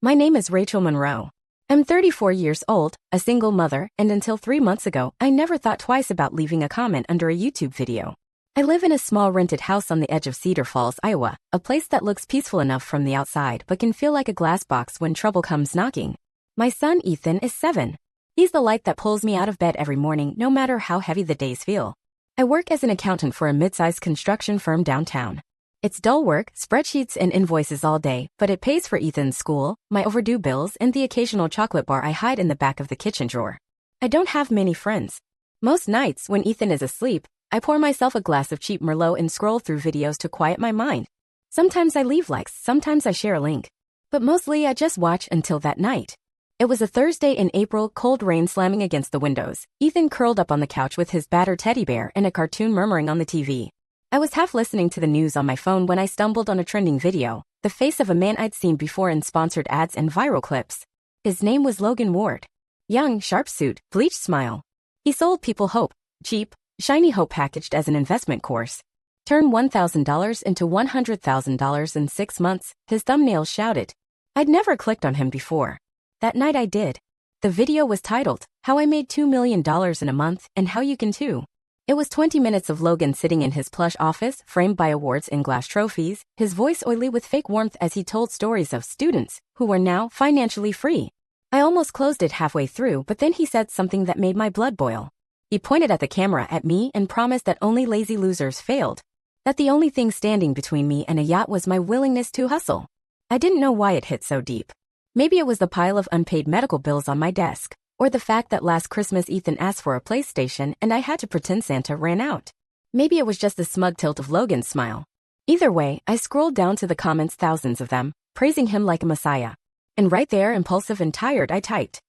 My name is Rachel Monroe. I'm 34 years old, a single mother, and until 3 months ago, I never thought twice about leaving a comment under a YouTube video. I live in a small rented house on the edge of Cedar Falls, Iowa, a place that looks peaceful enough from the outside but can feel like a glass box when trouble comes knocking. My son, Ethan, is 7. He's the light that pulls me out of bed every morning, no matter how heavy the days feel. I work as an accountant for a mid-sized construction firm downtown. It's dull work, spreadsheets and invoices all day, but it pays for Ethan's school, my overdue bills, and the occasional chocolate bar I hide in the back of the kitchen drawer. I don't have many friends. Most nights, when Ethan is asleep, I pour myself a glass of cheap Merlot and scroll through videos to quiet my mind. Sometimes I leave likes, sometimes I share a link. But mostly I just watch until that night. It was a Thursday in April, cold rain slamming against the windows, Ethan curled up on the couch with his battered teddy bear and a cartoon murmuring on the TV. I was half listening to the news on my phone when I stumbled on a trending video, the face of a man I'd seen before in sponsored ads and viral clips. His name was Logan Ward. Young, sharp suit, bleached smile. He sold people hope, cheap, shiny hope packaged as an investment course. Turn $1,000 into $100,000 in 6 months, his thumbnail shouted. I'd never clicked on him before. That night I did. The video was titled, How I Made $2 Million in a Month and How You Can Too. It was 20 minutes of Logan sitting in his plush office, framed by awards and glass trophies, his voice oily with fake warmth as he told stories of students who were now financially free. I almost closed it halfway through, but then he said something that made my blood boil. He pointed at the camera at me and promised that only lazy losers failed. That the only thing standing between me and a yacht was my willingness to hustle. I didn't know why it hit so deep. Maybe it was the pile of unpaid medical bills on my desk, or the fact that last Christmas Ethan asked for a PlayStation and I had to pretend Santa ran out. Maybe it was just the smug tilt of Logan's smile. Either way, I scrolled down to the comments, thousands of them, praising him like a messiah. And right there, impulsive and tired, I typed,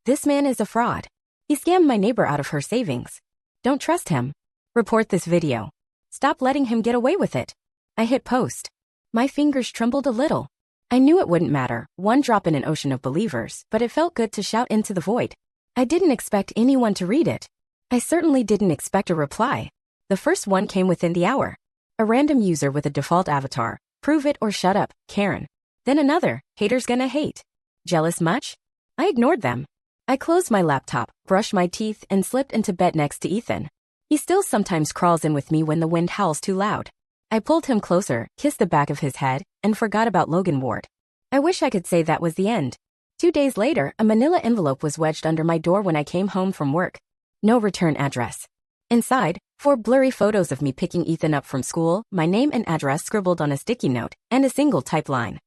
"This man is a fraud. He scammed my neighbor out of her savings. Don't trust him. Report this video. Stop letting him get away with it." I hit post. My fingers trembled a little. I knew it wouldn't matter, one drop in an ocean of believers, but it felt good to shout into the void. I didn't expect anyone to read it. I certainly didn't expect a reply. The first one came within the hour. A random user with a default avatar, "Prove it or shut up, Karen." Then another, "Haters gonna hate. Jealous much?" I ignored them. I closed my laptop, brushed my teeth, and slipped into bed next to Ethan. He still sometimes crawls in with me when the wind howls too loud. I pulled him closer, kissed the back of his head, and forgot about Logan Ward. I wish I could say that was the end. 2 days later, a manila envelope was wedged under my door when I came home from work. No return address. Inside, 4 blurry photos of me picking Ethan up from school, my name and address scribbled on a sticky note, and a single typed line.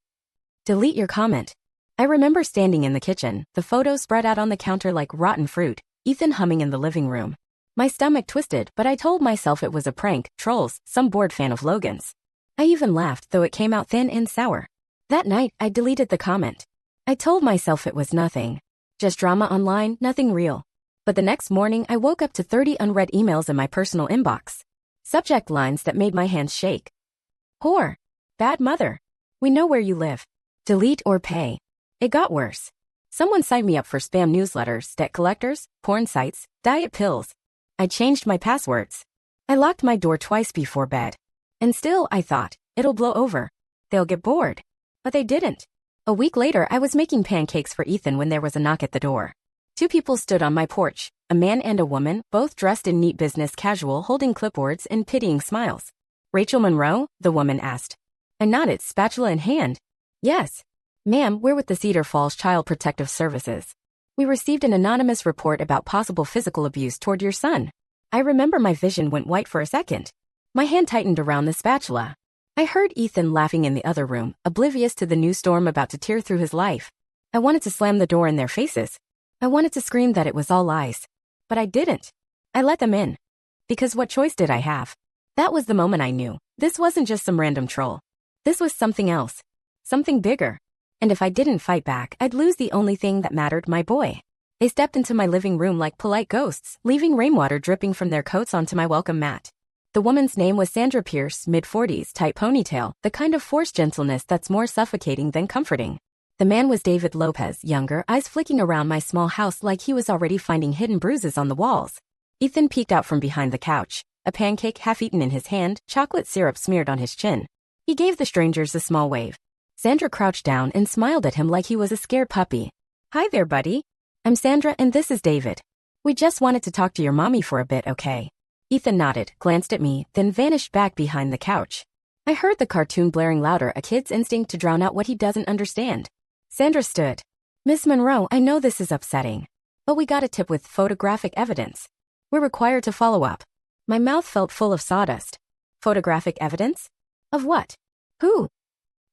Delete your comment. I remember standing in the kitchen, the photos spread out on the counter like rotten fruit, Ethan humming in the living room. My stomach twisted, but I told myself it was a prank, trolls, some bored fan of Logan's. I even laughed, though it came out thin and sour. That night, I deleted the comment. I told myself it was nothing. Just drama online, nothing real. But the next morning, I woke up to 30 unread emails in my personal inbox. Subject lines that made my hands shake. Whore. Bad mother. We know where you live. Delete or pay. It got worse. Someone signed me up for spam newsletters, debt collectors, porn sites, diet pills. I changed my passwords. I locked my door twice before bed. And still, I thought, it'll blow over. They'll get bored. But they didn't. A week later, I was making pancakes for Ethan when there was a knock at the door. 2 people stood on my porch, a man and a woman, both dressed in neat business casual, holding clipboards and pitying smiles. "Rachel Monroe?" the woman asked. I nodded, spatula in hand. "Yes. Ma'am, we're with the Cedar Falls Child Protective Services. We received an anonymous report about possible physical abuse toward your son." I remember my vision went white for a second. My hand tightened around the spatula. I heard Ethan laughing in the other room, oblivious to the new storm about to tear through his life. I wanted to slam the door in their faces. I wanted to scream that it was all lies. But I didn't. I let them in. Because what choice did I have? That was the moment I knew. This wasn't just some random troll. This was something else. Something bigger. And if I didn't fight back, I'd lose the only thing that mattered, my boy. They stepped into my living room like polite ghosts, leaving rainwater dripping from their coats onto my welcome mat. The woman's name was Sandra Pierce, mid-40s, tight ponytail, the kind of forced gentleness that's more suffocating than comforting. The man was David Lopez, younger, eyes flicking around my small house like he was already finding hidden bruises on the walls. Ethan peeked out from behind the couch, a pancake half-eaten in his hand, chocolate syrup smeared on his chin. He gave the strangers a small wave. Sandra crouched down and smiled at him like he was a scared puppy. Hi there, buddy. I'm Sandra and this is David. We just wanted to talk to your mommy for a bit, okay? Ethan nodded, glanced at me, then vanished back behind the couch. I heard the cartoon blaring louder, a kid's instinct to drown out what he doesn't understand. Sandra stood. Miss Monroe, I know this is upsetting, but we got a tip with photographic evidence. We're required to follow up. My mouth felt full of sawdust. Photographic evidence? Of what? Who?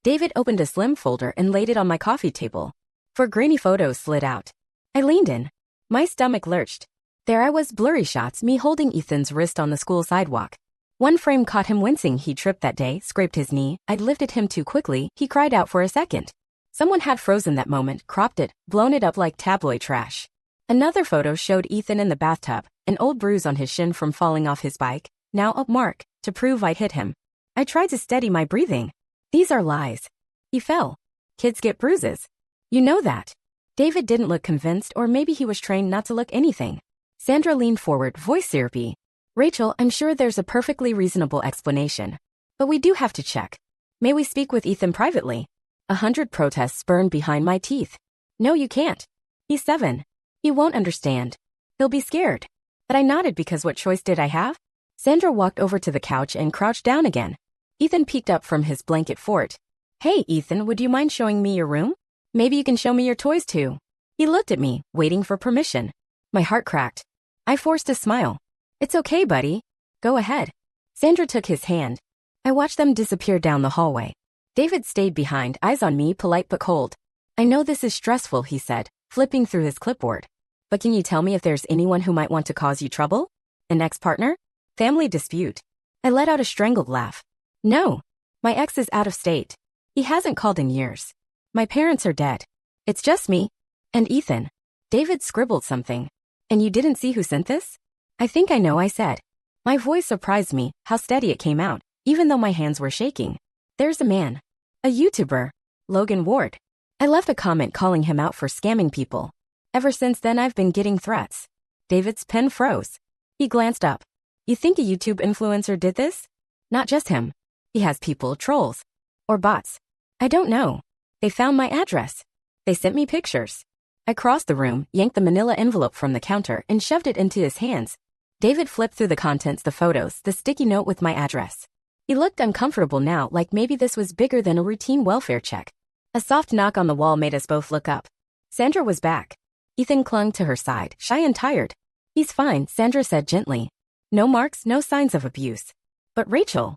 David opened a slim folder and laid it on my coffee table. 4 grainy photos slid out. I leaned in. My stomach lurched. There I was, blurry shots, me holding Ethan's wrist on the school sidewalk. One frame caught him wincing. He tripped that day, scraped his knee. I'd lifted him too quickly. He cried out for a second. Someone had frozen that moment, cropped it, blown it up like tabloid trash. Another photo showed Ethan in the bathtub, an old bruise on his shin from falling off his bike, now a mark, to prove I'd hit him. I tried to steady my breathing. These are lies. He fell. Kids get bruises. You know that. David didn't look convinced, or maybe he was trained not to look anything. Sandra leaned forward, voice syrupy. Rachel, I'm sure there's a perfectly reasonable explanation. But we do have to check. May we speak with Ethan privately? 100 protests burned behind my teeth. No, you can't. He's 7. He won't understand. He'll be scared. But I nodded because what choice did I have? Sandra walked over to the couch and crouched down again. Ethan peeked up from his blanket fort. Hey, Ethan, would you mind showing me your room? Maybe you can show me your toys too. He looked at me, waiting for permission. My heart cracked. I forced a smile. It's okay, buddy. Go ahead. Sandra took his hand. I watched them disappear down the hallway. David stayed behind, eyes on me, polite but cold. I know this is stressful, he said, flipping through his clipboard. But can you tell me if there's anyone who might want to cause you trouble? An ex-partner? Family dispute? I let out a strangled laugh. No. My ex is out of state. He hasn't called in years. My parents are dead. It's just me. And Ethan. David scribbled something. And you didn't see who sent this? I think I know, I said. My voice surprised me, how steady it came out, even though my hands were shaking. There's a man. A YouTuber. Logan Ward. I left a comment calling him out for scamming people. Ever since then I've been getting threats. David's pen froze. He glanced up. You think a YouTube influencer did this? Not just him. He has people, trolls. Or bots. I don't know. They found my address. They sent me pictures. I crossed the room, yanked the manila envelope from the counter, and shoved it into his hands. David flipped through the contents, the photos, the sticky note with my address. He looked uncomfortable now, like maybe this was bigger than a routine welfare check. A soft knock on the wall made us both look up. Sandra was back. Ethan clung to her side, shy and tired. He's fine, Sandra said gently. No marks, no signs of abuse. But Rachel.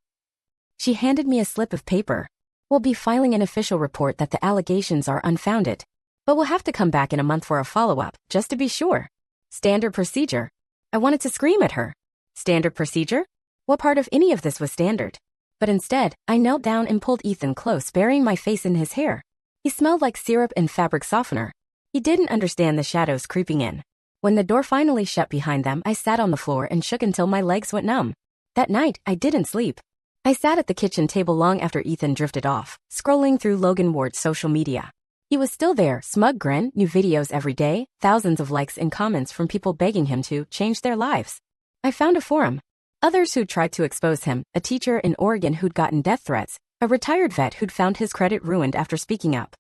She handed me a slip of paper. We'll be filing an official report that the allegations are unfounded. But we'll have to come back in a month for a follow-up, just to be sure. Standard procedure. I wanted to scream at her. Standard procedure? What part of any of this was standard? But instead, I knelt down and pulled Ethan close, burying my face in his hair. He smelled like syrup and fabric softener. He didn't understand the shadows creeping in. When the door finally shut behind them, I sat on the floor and shook until my legs went numb. That night, I didn't sleep. I sat at the kitchen table long after Ethan drifted off, scrolling through Logan Ward's social media. He was still there, smug grin, new videos every day, thousands of likes and comments from people begging him to change their lives. I found a forum. Others who'd tried to expose him, a teacher in Oregon who'd gotten death threats, a retired vet who'd found his credit ruined after speaking up.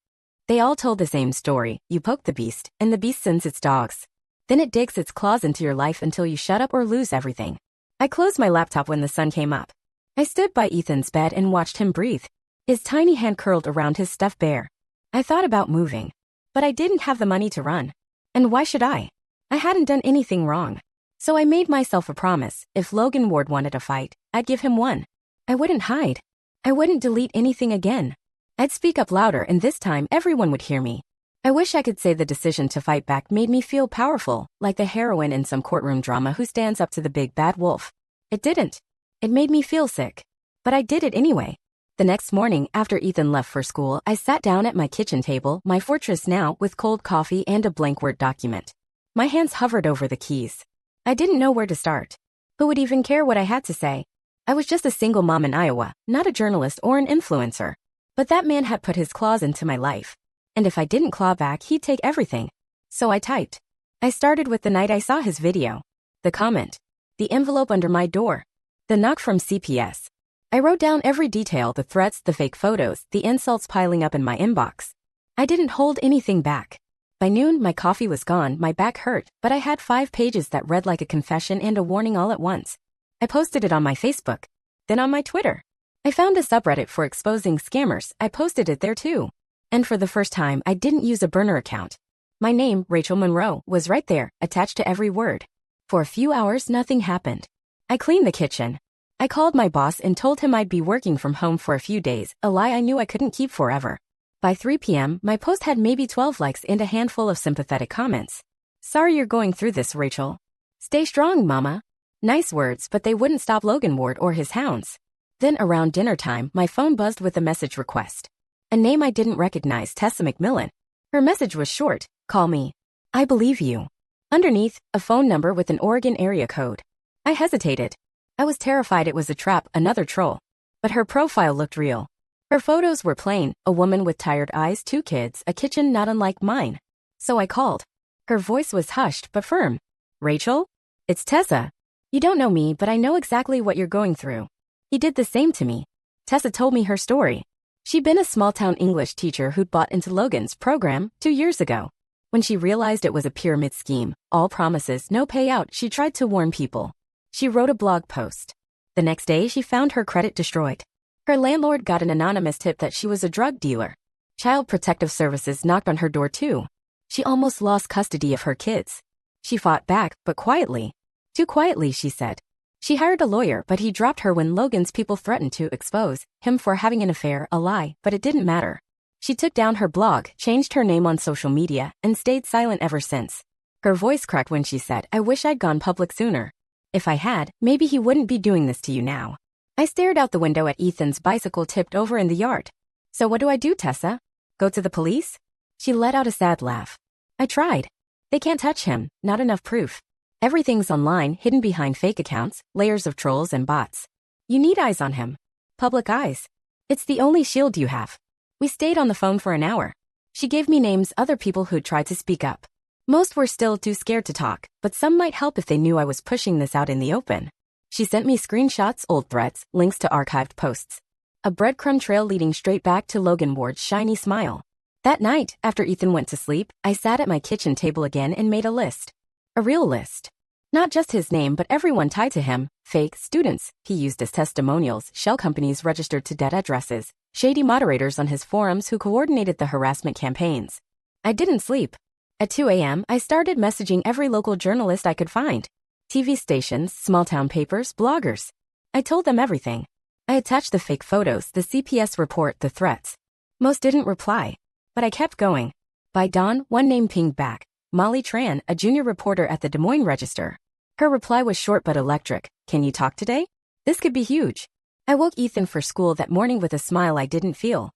They all told the same story. You poke the beast, and the beast sends its dogs. Then it digs its claws into your life until you shut up or lose everything. I closed my laptop when the sun came up. I stood by Ethan's bed and watched him breathe. His tiny hand curled around his stuffed bear. I thought about moving. But I didn't have the money to run. And why should I? I hadn't done anything wrong. So I made myself a promise. If Logan Ward wanted a fight, I'd give him one. I wouldn't hide. I wouldn't delete anything again. I'd speak up louder, and this time everyone would hear me. I wish I could say the decision to fight back made me feel powerful, like the heroine in some courtroom drama who stands up to the big bad wolf. It didn't. It made me feel sick. But I did it anyway. The next morning, after Ethan left for school, I sat down at my kitchen table, my fortress now, with cold coffee and a blank Word document. My hands hovered over the keys. I didn't know where to start. Who would even care what I had to say? I was just a single mom in Iowa, not a journalist or an influencer. But that man had put his claws into my life. And if I didn't claw back, he'd take everything. So I typed. I started with the night I saw his video. The comment. The envelope under my door. The knock from CPS. I wrote down every detail, the threats, the fake photos, the insults piling up in my inbox. I didn't hold anything back. By noon, my coffee was gone, my back hurt, but I had 5 pages that read like a confession and a warning all at once. I posted it on my Facebook, then on my Twitter. I found a subreddit for exposing scammers. I posted it there too. And for the first time, I didn't use a burner account. My name, Rachel Monroe, was right there, attached to every word. For a few hours, nothing happened. I cleaned the kitchen. I called my boss and told him I'd be working from home for a few days, a lie I knew I couldn't keep forever. By 3 p.m., my post had maybe 12 likes and a handful of sympathetic comments. Sorry you're going through this, Rachel. Stay strong, mama. Nice words, but they wouldn't stop Logan Ward or his hounds. Then around dinner time, my phone buzzed with a message request. A name I didn't recognize, Tessa McMillan. Her message was short, call me. I believe you. Underneath, a phone number with an Oregon area code. I hesitated. I was terrified it was a trap, another troll. But her profile looked real. Her photos were plain, a woman with tired eyes, 2 kids, a kitchen not unlike mine. So I called. Her voice was hushed but firm. Rachel? It's Tessa. You don't know me, but I know exactly what you're going through. He did the same to me. Tessa told me her story. She'd been a small-town English teacher who'd bought into Logan's program 2 years ago. When she realized it was a pyramid scheme, all promises, no payout, she tried to warn people. She wrote a blog post. The next day, she found her credit destroyed. Her landlord got an anonymous tip that she was a drug dealer. Child Protective Services knocked on her door too. She almost lost custody of her kids. She fought back, but quietly. Too quietly, she said. She hired a lawyer, but he dropped her when Logan's people threatened to expose him for having an affair, a lie, but it didn't matter. She took down her blog, changed her name on social media, and stayed silent ever since. Her voice cracked when she said, I wish I'd gone public sooner. If I had, maybe he wouldn't be doing this to you now. I stared out the window at Ethan's bicycle tipped over in the yard. So what do I do, Tessa? Go to the police? She let out a sad laugh. I tried. They can't touch him, not enough proof. Everything's online, hidden behind fake accounts, layers of trolls and bots. You need eyes on him. Public eyes. It's the only shield you have. We stayed on the phone for an hour. She gave me names, other people who'd tried to speak up. Most were still too scared to talk, but some might help if they knew I was pushing this out in the open. She sent me screenshots, old threats, links to archived posts. A breadcrumb trail leading straight back to Logan Ward's shiny smile. That night, after Ethan went to sleep, I sat at my kitchen table again and made a list. A real list. Not just his name, but everyone tied to him. Fake students he used as testimonials, shell companies registered to dead addresses, shady moderators on his forums who coordinated the harassment campaigns. I didn't sleep. At 2 a.m., I started messaging every local journalist I could find. TV stations, small-town papers, bloggers. I told them everything. I attached the fake photos, the CPS report, the threats. Most didn't reply. But I kept going. By dawn, one name pinged back. Molly Tran, a junior reporter at the Des Moines Register. Her reply was short but electric. Can you talk today? This could be huge. I woke Ethan for school that morning with a smile I didn't feel.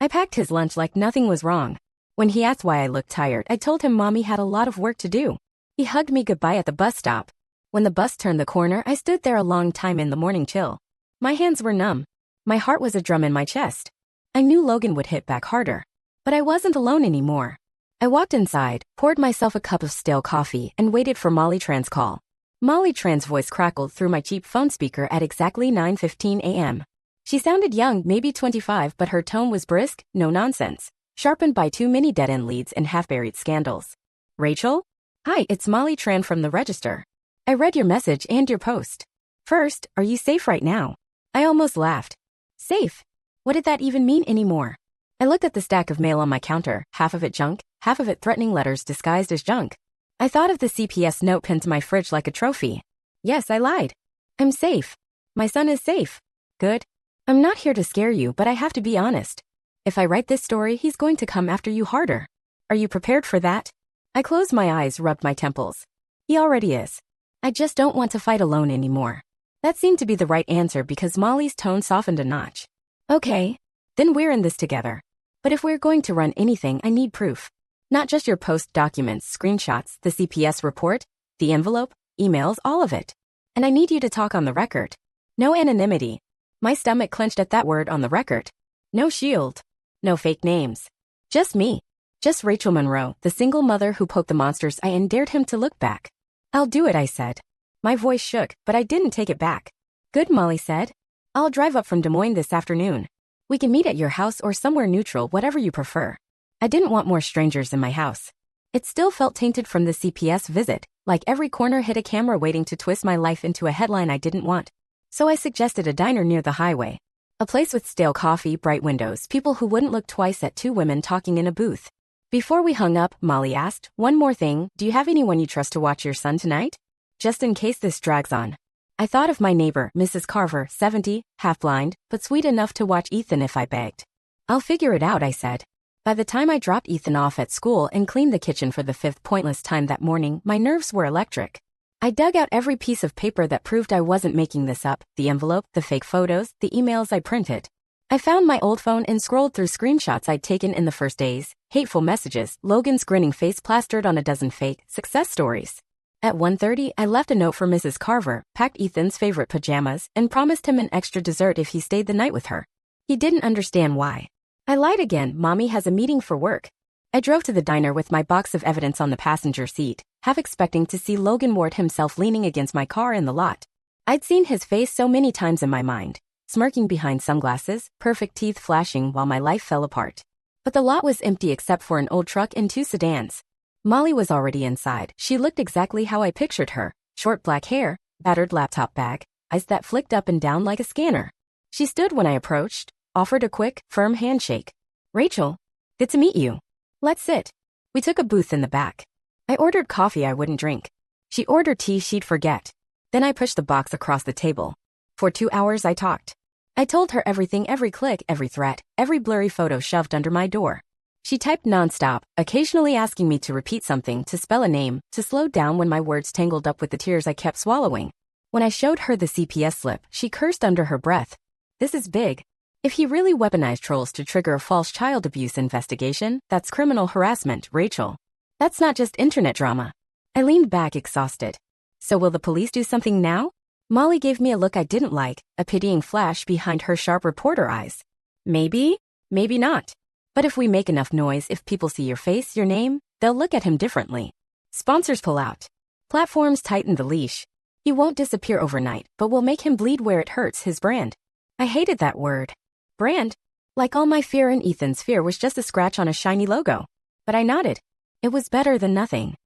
I packed his lunch like nothing was wrong. When he asked why I looked tired, I told him Mommy had a lot of work to do. He hugged me goodbye at the bus stop. When the bus turned the corner, I stood there a long time in the morning chill. My hands were numb. My heart was a drum in my chest. I knew Logan would hit back harder. But I wasn't alone anymore. I walked inside, poured myself a cup of stale coffee, and waited for Molly Tran's call. Molly Tran's voice crackled through my cheap phone speaker at exactly 9:15 a.m. She sounded young, maybe 25, but her tone was brisk, no nonsense, sharpened by too many dead-end leads and half-buried scandals. Rachel? Hi, it's Molly Tran from the Register. I read your message and your post. First, are you safe right now? I almost laughed. Safe? What did that even mean anymore? I looked at the stack of mail on my counter, half of it junk, half of it threatening letters disguised as junk. I thought of the CPS note pinned to my fridge like a trophy. Yes, I lied. I'm safe. My son is safe. Good. I'm not here to scare you, but I have to be honest. If I write this story, he's going to come after you harder. Are you prepared for that? I closed my eyes, rubbed my temples. He already is. I just don't want to fight alone anymore. That seemed to be the right answer because Molly's tone softened a notch. Okay. Then we're in this together. But if we're going to run anything, I need proof. Not just your post documents, screenshots, the CPS report, the envelope, emails, all of it. And I need you to talk on the record. No anonymity. My stomach clenched at that word, on the record. No shield. No fake names. Just me. Just Rachel Monroe, the single mother who poked the monsters and dared him to look back. I'll do it, I said. My voice shook, but I didn't take it back. Good, Molly said. I'll drive up from Des Moines this afternoon. We can meet at your house or somewhere neutral, whatever you prefer. I didn't want more strangers in my house. It still felt tainted from the CPS visit, like every corner hid a camera waiting to twist my life into a headline I didn't want. So I suggested a diner near the highway. A place with stale coffee, bright windows, people who wouldn't look twice at two women talking in a booth. Before we hung up, Molly asked, "One more thing, do you have anyone you trust to watch your son tonight? Just in case this drags on." I thought of my neighbor, Mrs. Carver, 70, half-blind, but sweet enough to watch Ethan if I begged. "I'll figure it out," I said. By the time I dropped Ethan off at school and cleaned the kitchen for the fifth pointless time that morning, my nerves were electric. I dug out every piece of paper that proved I wasn't making this up, the envelope, the fake photos, the emails I printed. I found my old phone and scrolled through screenshots I'd taken in the first days, hateful messages, Logan's grinning face plastered on a dozen fake success stories. At 1:30, I left a note for Mrs. Carver, packed Ethan's favorite pajamas, and promised him an extra dessert if he stayed the night with her. He didn't understand why. I lied again, Mommy has a meeting for work. I drove to the diner with my box of evidence on the passenger seat, half expecting to see Logan Ward himself leaning against my car in the lot. I'd seen his face so many times in my mind, smirking behind sunglasses, perfect teeth flashing while my life fell apart. But the lot was empty except for an old truck and two sedans. Molly was already inside. She looked exactly how I pictured her, short black hair, battered laptop bag, eyes that flicked up and down like a scanner. She stood when I approached, offered a quick, firm handshake. "Rachel, good to meet you. Let's sit." We took a booth in the back. I ordered coffee I wouldn't drink. She ordered tea she'd forget. Then I pushed the box across the table. For 2 hours I talked. I told her everything, every click, every threat, every blurry photo shoved under my door. She typed nonstop, occasionally asking me to repeat something, to spell a name, to slow down when my words tangled up with the tears I kept swallowing. When I showed her the CPS slip, she cursed under her breath. "This is big. If he really weaponized trolls to trigger a false child abuse investigation, that's criminal harassment, Rachel. That's not just internet drama." I leaned back exhausted. "So will the police do something now?" Molly gave me a look I didn't like, a pitying flash behind her sharp reporter eyes. "Maybe, maybe not. But if we make enough noise, if people see your face, your name, they'll look at him differently. Sponsors pull out. Platforms tighten the leash. He won't disappear overnight, but we'll make him bleed where it hurts, his brand." I hated that word. Brand? Like all my fear and Ethan's fear was just a scratch on a shiny logo. But I nodded. It was better than nothing.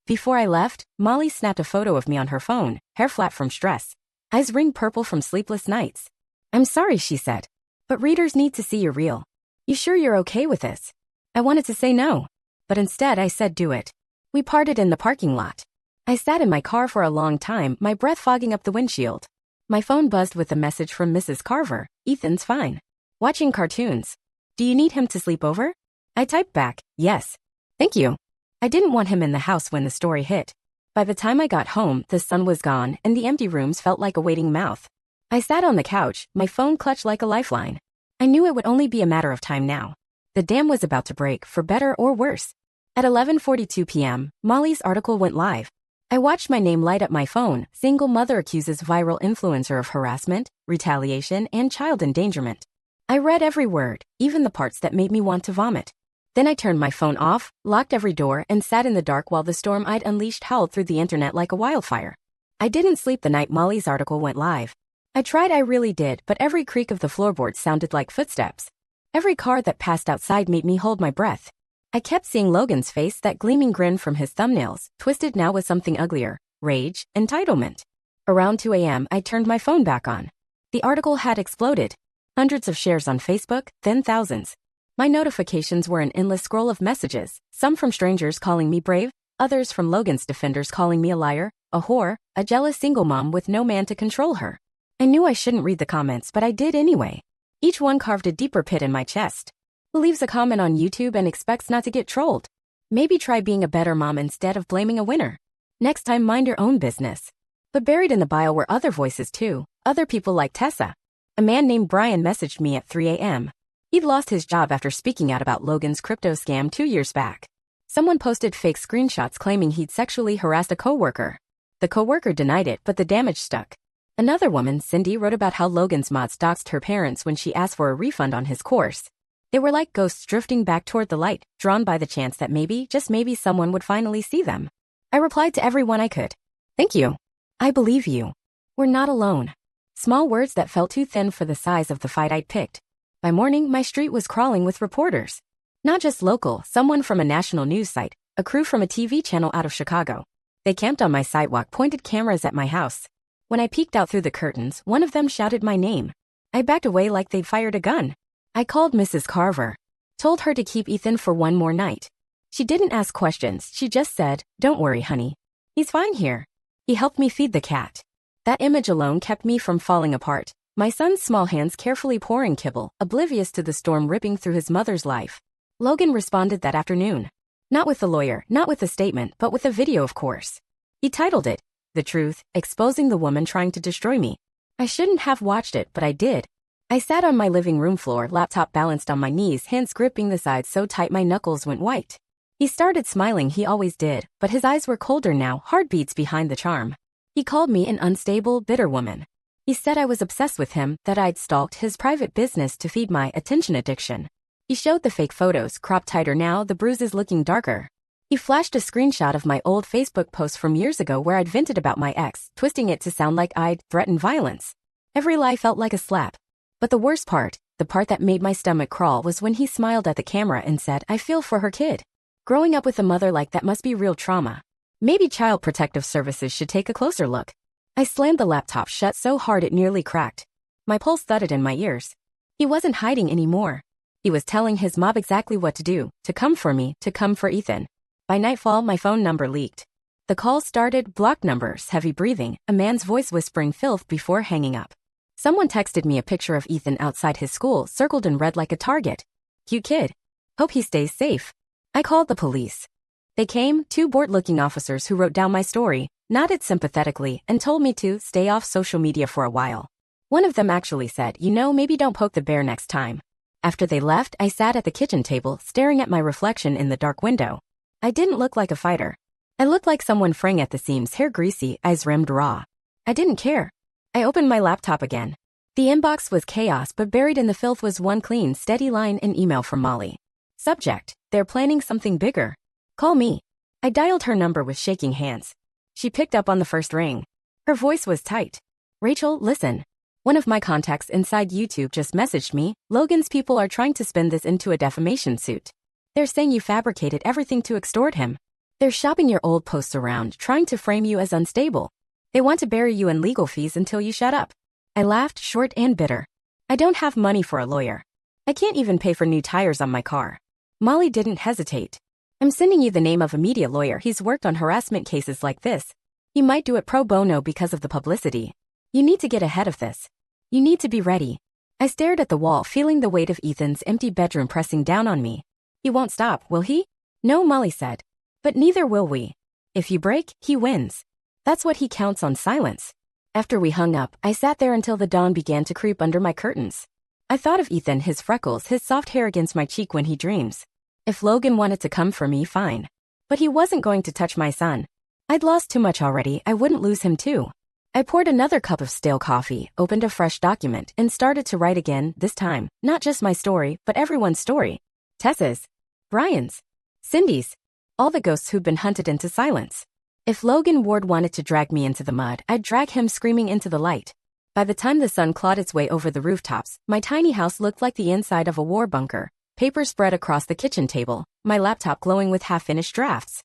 Before I left, Molly snapped a photo of me on her phone, hair flat from stress, eyes ring purple from sleepless nights. "I'm sorry," she said, "but readers need to see you're real. You sure you're okay with this?" I wanted to say no, but instead I said do it. We parted in the parking lot. I sat in my car for a long time, my breath fogging up the windshield. My phone buzzed with a message from Mrs. Carver. "Ethan's fine. Watching cartoons. Do you need him to sleep over?" I typed back, "Yes. Thank you." I didn't want him in the house when the story hit. By the time I got home, the sun was gone and the empty rooms felt like a waiting mouth. I sat on the couch, my phone clutched like a lifeline. I knew it would only be a matter of time now. The dam was about to break, for better or worse. At 11:42 p.m., Molly's article went live. I watched my name light up my phone. Single mother accuses viral influencer of harassment, retaliation, and child endangerment. I read every word, even the parts that made me want to vomit. Then I turned my phone off, locked every door, and sat in the dark while the storm I'd unleashed howled through the internet like a wildfire. I didn't sleep the night Molly's article went live. I tried, I really did, but every creak of the floorboards sounded like footsteps. Every car that passed outside made me hold my breath. I kept seeing Logan's face, that gleaming grin from his thumbnails, twisted now with something uglier, rage, entitlement. Around 2 a.m., I turned my phone back on. The article had exploded. Hundreds of shares on Facebook, then thousands. My notifications were an endless scroll of messages, some from strangers calling me brave, others from Logan's defenders calling me a liar, a whore, a jealous single mom with no man to control her. I knew I shouldn't read the comments, but I did anyway. Each one carved a deeper pit in my chest. Who leaves a comment on YouTube and expects not to get trolled? Maybe try being a better mom instead of blaming a winner. Next time, mind your own business. But buried in the bio were other voices too, other people like Tessa. A man named Brian messaged me at 3 a.m. He'd lost his job after speaking out about Logan's crypto scam 2 years back. Someone posted fake screenshots claiming he'd sexually harassed a coworker. The coworker denied it, but the damage stuck. Another woman, Cindy, wrote about how Logan's mods doxed her parents when she asked for a refund on his course. They were like ghosts drifting back toward the light, drawn by the chance that maybe, just maybe, someone would finally see them. I replied to everyone I could. "Thank you. I believe you. We're not alone." Small words that felt too thin for the size of the fight I'd picked. By morning, my street was crawling with reporters. Not just local, someone from a national news site, a crew from a TV channel out of Chicago. They camped on my sidewalk, pointed cameras at my house. When I peeked out through the curtains, one of them shouted my name. I backed away like they'd fired a gun. I called Mrs. Carver. Told her to keep Ethan for one more night. She didn't ask questions, she just said, "Don't worry, honey. He's fine here." He helped me feed the cat. That image alone kept me from falling apart. My son's small hands carefully pouring kibble, oblivious to the storm ripping through his mother's life. Logan responded that afternoon. Not with the lawyer, not with a statement, but with a video, of course. He titled it, "The Truth, Exposing the Woman Trying to Destroy Me." I shouldn't have watched it, but I did. I sat on my living room floor, laptop balanced on my knees, hands gripping the sides so tight my knuckles went white. He started smiling, he always did, but his eyes were colder now, heartbeats behind the charm. He called me an unstable, bitter woman. He said I was obsessed with him, that I'd stalked his private business to feed my attention addiction. He showed the fake photos, cropped tighter now, the bruises looking darker. He flashed a screenshot of my old Facebook post from years ago where I'd vented about my ex, twisting it to sound like I'd threatened violence. Every lie felt like a slap. But the worst part, the part that made my stomach crawl, was when he smiled at the camera and said, "I feel for her kid. Growing up with a mother like that must be real trauma. Maybe Child Protective Services should take a closer look." I slammed the laptop shut so hard it nearly cracked. My pulse thudded in my ears. He wasn't hiding anymore. He was telling his mob exactly what to do, to come for me, to come for Ethan. By nightfall, my phone number leaked. The call started, blocked numbers, heavy breathing, a man's voice whispering filth before hanging up. Someone texted me a picture of Ethan outside his school, circled in red like a target. "Cute kid. Hope he stays safe." I called the police. They came, two bored-looking officers who wrote down my story, nodded sympathetically, and told me to stay off social media for a while. One of them actually said, "Maybe don't poke the bear next time." After they left, I sat at the kitchen table, staring at my reflection in the dark window. I didn't look like a fighter. I looked like someone fraying at the seams, hair greasy, eyes rimmed raw. I didn't care. I opened my laptop again. The inbox was chaos, but buried in the filth was one clean, steady line, an email from Molly. Subject: "They're planning something bigger. Call me." I dialed her number with shaking hands. She picked up on the first ring. Her voice was tight. "Rachel, listen. One of my contacts inside YouTube just messaged me. Logan's people are trying to spin this into a defamation suit. They're saying you fabricated everything to extort him. They're shopping your old posts around, trying to frame you as unstable. They want to bury you in legal fees until you shut up." I laughed, short and bitter. "I don't have money for a lawyer. I can't even pay for new tires on my car." Molly didn't hesitate. "I'm sending you the name of a media lawyer. He's worked on harassment cases like this. He might do it pro bono because of the publicity. You need to get ahead of this. You need to be ready." I stared at the wall, feeling the weight of Ethan's empty bedroom pressing down on me. "He won't stop, will he?" "No," Molly said. "But neither will we. If you break, he wins. That's what he counts on, silence." After we hung up, I sat there until the dawn began to creep under my curtains. I thought of Ethan, his freckles, his soft hair against my cheek when he dreams. If Logan wanted to come for me, fine. But he wasn't going to touch my son. I'd lost too much already, I wouldn't lose him too. I poured another cup of stale coffee, opened a fresh document, and started to write again, this time, not just my story, but everyone's story. Tessa's, Brian's, Cindy's, all the ghosts who'd been hunted into silence. If Logan Ward wanted to drag me into the mud, I'd drag him screaming into the light. By the time the sun clawed its way over the rooftops, my tiny house looked like the inside of a war bunker. Papers spread across the kitchen table, my laptop glowing with half-finished drafts.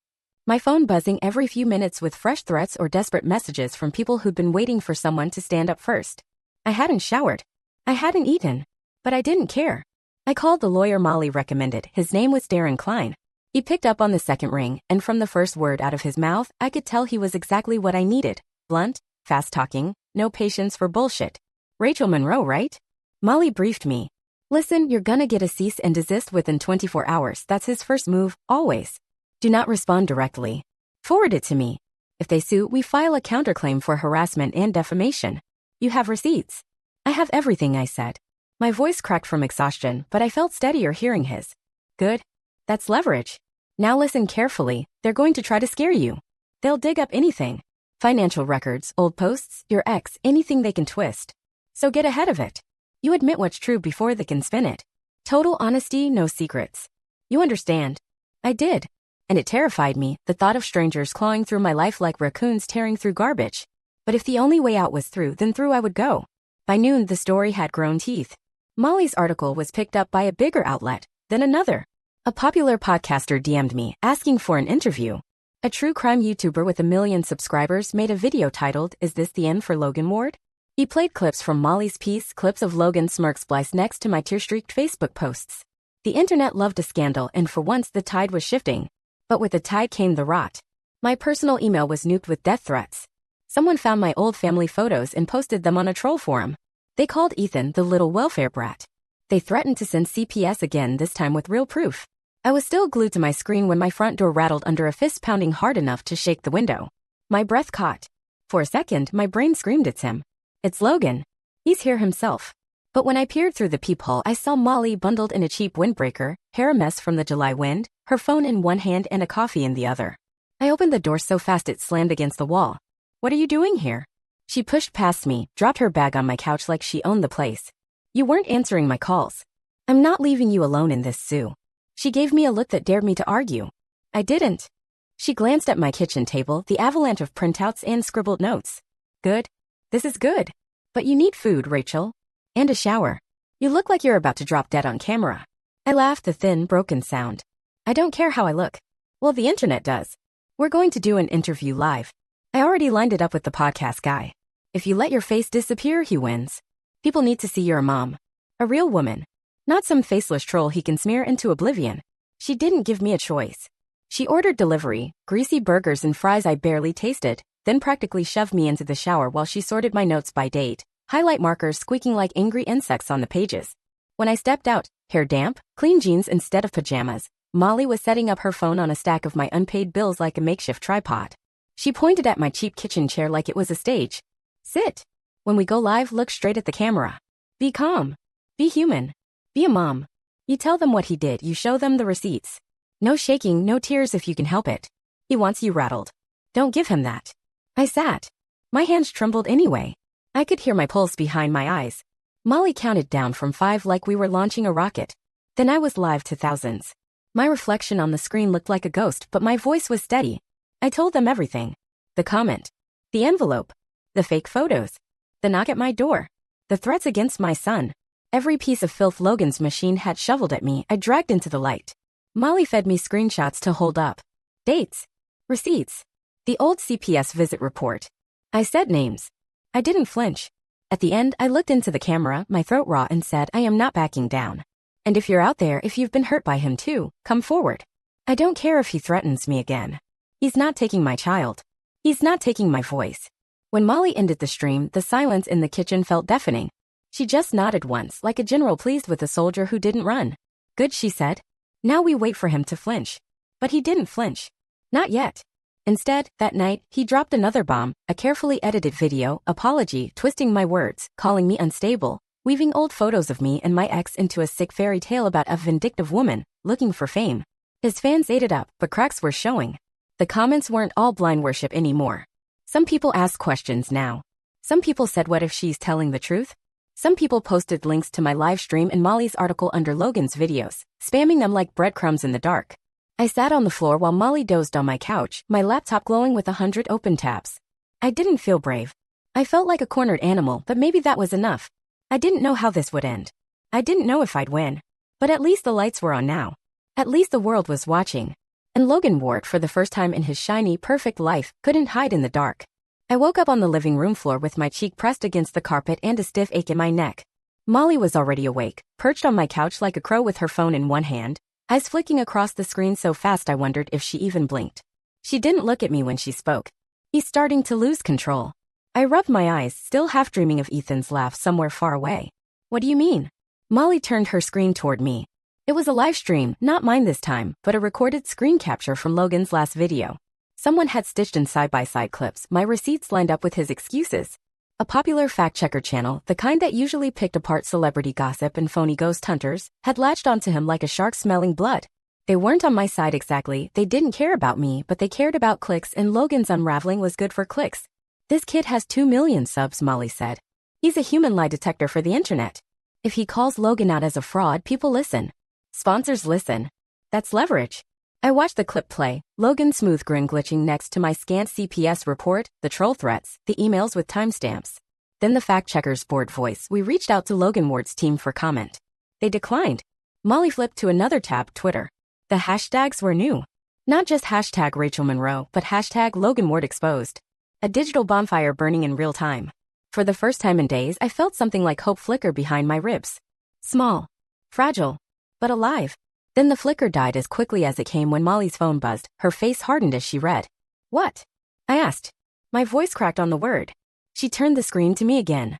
My phone buzzing every few minutes with fresh threats or desperate messages from people who'd been waiting for someone to stand up first. I hadn't showered. I hadn't eaten. But I didn't care. I called the lawyer Molly recommended. His name was Darren Klein. He picked up on the second ring, and from the first word out of his mouth, I could tell he was exactly what I needed. Blunt, fast-talking, no patience for bullshit. "Rachel Monroe, right?" Molly briefed me. "Listen, you're gonna get a cease and desist within 24 hours. That's his first move, always. Do not respond directly. Forward it to me. If they sue, we file a counterclaim for harassment and defamation. You have receipts." "I have everything," I said. My voice cracked from exhaustion, but I felt steadier hearing his. "Good. That's leverage. Now listen carefully. They're going to try to scare you. They'll dig up anything. Financial records, old posts, your ex, anything they can twist. So get ahead of it. You admit what's true before they can spin it. Total honesty, no secrets. You understand?" I did. And it terrified me, the thought of strangers clawing through my life like raccoons tearing through garbage. But if the only way out was through, then through I would go. By noon, the story had grown teeth. Molly's article was picked up by a bigger outlet, then another. A popular podcaster DM'd me, asking for an interview. A true crime YouTuber with 1 million subscribers made a video titled, "Is This the End for Logan Ward?" He played clips from Molly's piece, clips of Logan's smirk spliced next to my tear-streaked Facebook posts. The internet loved a scandal, and for once the tide was shifting. But with the tide came the rot. My personal email was nuked with death threats. Someone found my old family photos and posted them on a troll forum. They called Ethan the little welfare brat. They threatened to send CPS again, this time with real proof. I was still glued to my screen when my front door rattled under a fist pounding hard enough to shake the window. My breath caught. For a second, my brain screamed, "It's him. It's Logan. He's here himself." But when I peered through the peephole, I saw Molly bundled in a cheap windbreaker, hair a mess from the July wind, her phone in one hand and a coffee in the other. I opened the door so fast it slammed against the wall. "What are you doing here?" She pushed past me, dropped her bag on my couch like she owned the place. "You weren't answering my calls. I'm not leaving you alone in this zoo." She gave me a look that dared me to argue. I didn't. She glanced at my kitchen table, the avalanche of printouts and scribbled notes. "Good. This is good. But you need food, Rachel. And a shower. You look like you're about to drop dead on camera." I laughed, the thin, broken sound. "I don't care how I look." "Well, the internet does. We're going to do an interview live. I already lined it up with the podcast guy. If you let your face disappear, he wins. People need to see you're a mom. A real woman. Not some faceless troll he can smear into oblivion." She didn't give me a choice. She ordered delivery, greasy burgers and fries I barely tasted, then practically shoved me into the shower while she sorted my notes by date, highlight markers squeaking like angry insects on the pages. When I stepped out, hair damp, clean jeans instead of pajamas, Molly was setting up her phone on a stack of my unpaid bills like a makeshift tripod. She pointed at my cheap kitchen chair like it was a stage. "Sit. When we go live, look straight at the camera. Be calm. Be human. Be a mom. You tell them what he did, you show them the receipts. No shaking, no tears if you can help it. He wants you rattled. Don't give him that." I sat. My hands trembled anyway. I could hear my pulse behind my eyes. Molly counted down from 5 like we were launching a rocket. Then I was live to thousands. My reflection on the screen looked like a ghost, but my voice was steady. I told them everything. The comment. The envelope. The fake photos. The knock at my door. The threats against my son. Every piece of filth Logan's machine had shoveled at me, I dragged into the light. Molly fed me screenshots to hold up. Dates. Receipts. The old CPS visit report. I said names. I didn't flinch. At the end, I looked into the camera, my throat raw, and said, "I am not backing down. And if you're out there, if you've been hurt by him too, come forward. I don't care if he threatens me again. He's not taking my child. He's not taking my voice." When Molly ended the stream, the silence in the kitchen felt deafening. She just nodded once, like a general pleased with a soldier who didn't run. "Good," she said. "Now we wait for him to flinch." But he didn't flinch. Not yet. Instead, that night, he dropped another bomb, a carefully edited video, apology, twisting my words, calling me unstable, weaving old photos of me and my ex into a sick fairy tale about a vindictive woman, looking for fame. His fans ate it up, but cracks were showing. The comments weren't all blind worship anymore. Some people asked questions now. Some people said, "What if she's telling the truth?" Some people posted links to my live stream and Molly's article under Logan's videos, spamming them like breadcrumbs in the dark. I sat on the floor while Molly dozed on my couch, my laptop glowing with 100 open tabs. I didn't feel brave. I felt like a cornered animal, but maybe that was enough. I didn't know how this would end. I didn't know if I'd win. But at least the lights were on now. At least the world was watching. And Logan Ward, for the first time in his shiny, perfect life, couldn't hide in the dark. I woke up on the living room floor with my cheek pressed against the carpet and a stiff ache in my neck. Molly was already awake, perched on my couch like a crow with her phone in one hand, eyes flicking across the screen so fast I wondered if she even blinked. She didn't look at me when she spoke. "He's starting to lose control." I rubbed my eyes, still half dreaming of Ethan's laugh somewhere far away. "What do you mean?" Molly turned her screen toward me. It was a live stream, not mine this time, but a recorded screen capture from Logan's last video. Someone had stitched in side-by-side clips, my receipts lined up with his excuses. A popular fact-checker channel, the kind that usually picked apart celebrity gossip and phony ghost hunters, had latched onto him like a shark smelling blood. They weren't on my side exactly, they didn't care about me, but they cared about clicks, and Logan's unraveling was good for clicks. "This kid has 2 million subs," Molly said. "He's a human lie detector for the internet. If he calls Logan out as a fraud, people listen. Sponsors listen. That's leverage." I watched the clip play, Logan's smooth grin glitching next to my scant CPS report, the troll threats, the emails with timestamps. Then the fact-checker's bored voice. We reached out to Logan Ward's team for comment. They declined. Molly flipped to another tab, Twitter. The hashtags were new. Not just hashtag Rachel Monroe, but hashtag Logan Ward exposed. A digital bonfire burning in real time. For the first time in days, I felt something like hope flicker behind my ribs. Small. Fragile. But alive. Then the flicker died as quickly as it came when Molly's phone buzzed. Her face hardened as she read. What? I asked. My voice cracked on the word. She turned the screen to me again.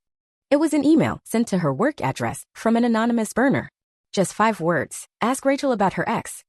It was an email sent to her work address from an anonymous burner. Just 5 words. Ask Rachel about her ex.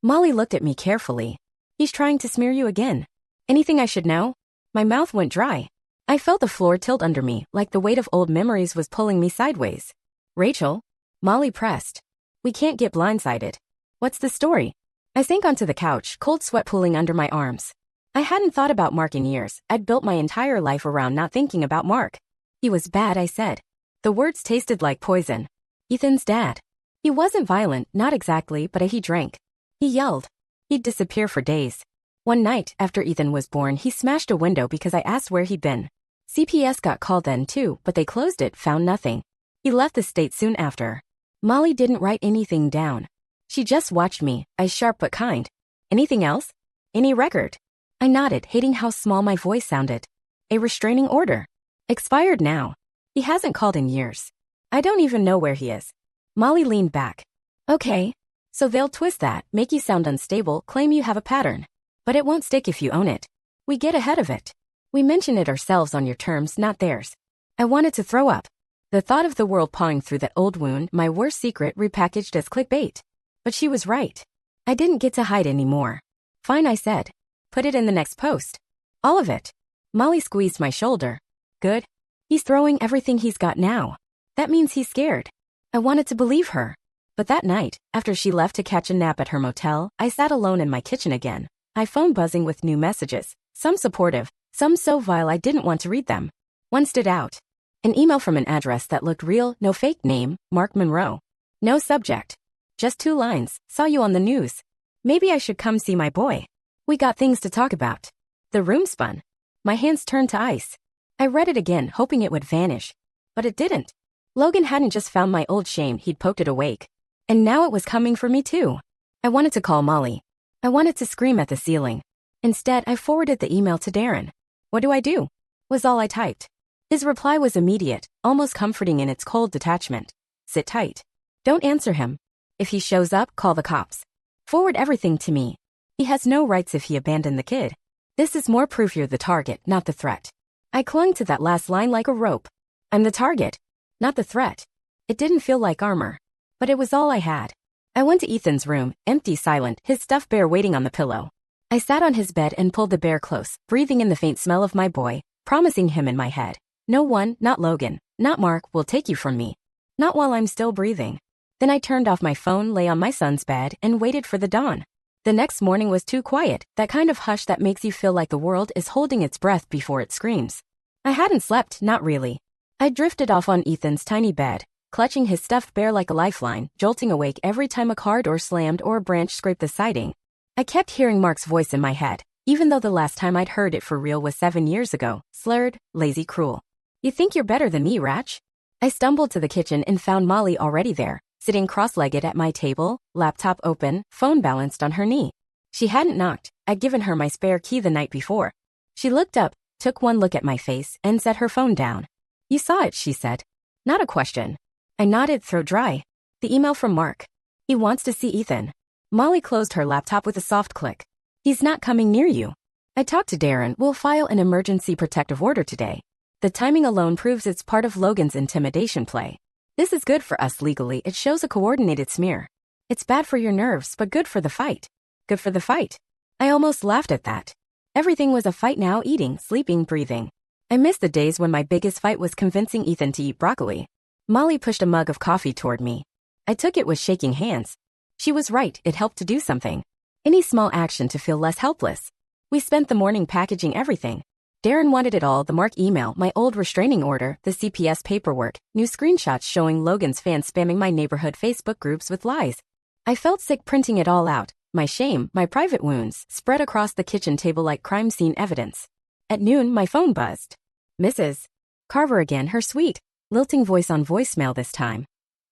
Molly looked at me carefully. He's trying to smear you again. Anything I should know? My mouth went dry. I felt the floor tilt under me, like the weight of old memories was pulling me sideways. Rachel? Molly pressed. We can't get blindsided. What's the story? I sank onto the couch, cold sweat pooling under my arms. I hadn't thought about Mark in years. I'd built my entire life around not thinking about Mark. He was bad, I said. The words tasted like poison. Ethan's dad. He wasn't violent, not exactly, but he drank. He yelled. He'd disappear for days. One night, after Ethan was born, he smashed a window because I asked where he'd been. CPS got called then too, but they closed it, found nothing. He left the state soon after. Molly didn't write anything down. She just watched me, eyes sharp but kind. Anything else? Any record? I nodded, hating how small my voice sounded. A restraining order. Expired now. He hasn't called in years. I don't even know where he is. Molly leaned back. Okay. So they'll twist that, make you sound unstable, claim you have a pattern. But it won't stick if you own it. We get ahead of it. We mention it ourselves on your terms, not theirs. I wanted to throw up. The thought of the world pawing through that old wound, my worst secret repackaged as clickbait. But she was right. I didn't get to hide anymore. Fine, I said. Put it in the next post. All of it. Molly squeezed my shoulder. Good. He's throwing everything he's got now. That means he's scared. I wanted to believe her. But that night, after she left to catch a nap at her motel, I sat alone in my kitchen again. My phone buzzing with new messages. Some supportive, some so vile I didn't want to read them. One stood out. An email from an address that looked real, no fake name, Mark Monroe. No subject. Just 2 lines. Saw you on the news. Maybe I should come see my boy. We got things to talk about. The room spun. My hands turned to ice. I read it again, hoping it would vanish. But it didn't. Logan hadn't just found my old shame, he'd poked it awake. And now it was coming for me too. I wanted to call Molly. I wanted to scream at the ceiling. Instead, I forwarded the email to Darren. What do I do? Was all I typed. His reply was immediate, almost comforting in its cold detachment. Sit tight. Don't answer him. If he shows up, call the cops. Forward everything to me. He has no rights if he abandoned the kid. This is more proof you're the target, not the threat. I clung to that last line like a rope. I'm the target, not the threat. It didn't feel like armor. But it was all I had. I went to Ethan's room, empty, silent, his stuffed bear waiting on the pillow. I sat on his bed and pulled the bear close, breathing in the faint smell of my boy, promising him in my head. No one, not Logan, not Mark, will take you from me. Not while I'm still breathing. Then I turned off my phone, lay on my son's bed, and waited for the dawn. The next morning was too quiet, that kind of hush that makes you feel like the world is holding its breath before it screams. I hadn't slept, not really. I drifted off on Ethan's tiny bed, clutching his stuffed bear like a lifeline, jolting awake every time a car door slammed or a branch scraped the siding. I kept hearing Mark's voice in my head, even though the last time I'd heard it for real was 7 years ago, slurred, lazy, cruel. You think you're better than me, Ratch? I stumbled to the kitchen and found Molly already there, sitting cross-legged at my table, laptop open, phone balanced on her knee. She hadn't knocked. I'd given her my spare key the night before. She looked up, took one look at my face, and set her phone down. You saw it, she said. Not a question. I nodded, throat dry. The email from Mark. He wants to see Ethan. Molly closed her laptop with a soft click. He's not coming near you. I talked to Darren. We'll file an emergency protective order today. The timing alone proves it's part of Logan's intimidation play. This is good for us legally. It shows a coordinated smear. It's bad for your nerves, but good for the fight. Good for the fight. I almost laughed at that. Everything was a fight now, eating, sleeping, breathing. I missed the days when my biggest fight was convincing Ethan to eat broccoli. Molly pushed a mug of coffee toward me. I took it with shaking hands. She was right, it helped to do something. Any small action to feel less helpless. We spent the morning packaging everything. Darren wanted it all, the Mark email, my old restraining order, the CPS paperwork, new screenshots showing Logan's fans spamming my neighborhood Facebook groups with lies. I felt sick printing it all out. My shame, my private wounds, spread across the kitchen table like crime scene evidence. At noon, my phone buzzed. Mrs. Carver again, her sweet, lilting voice on voicemail this time.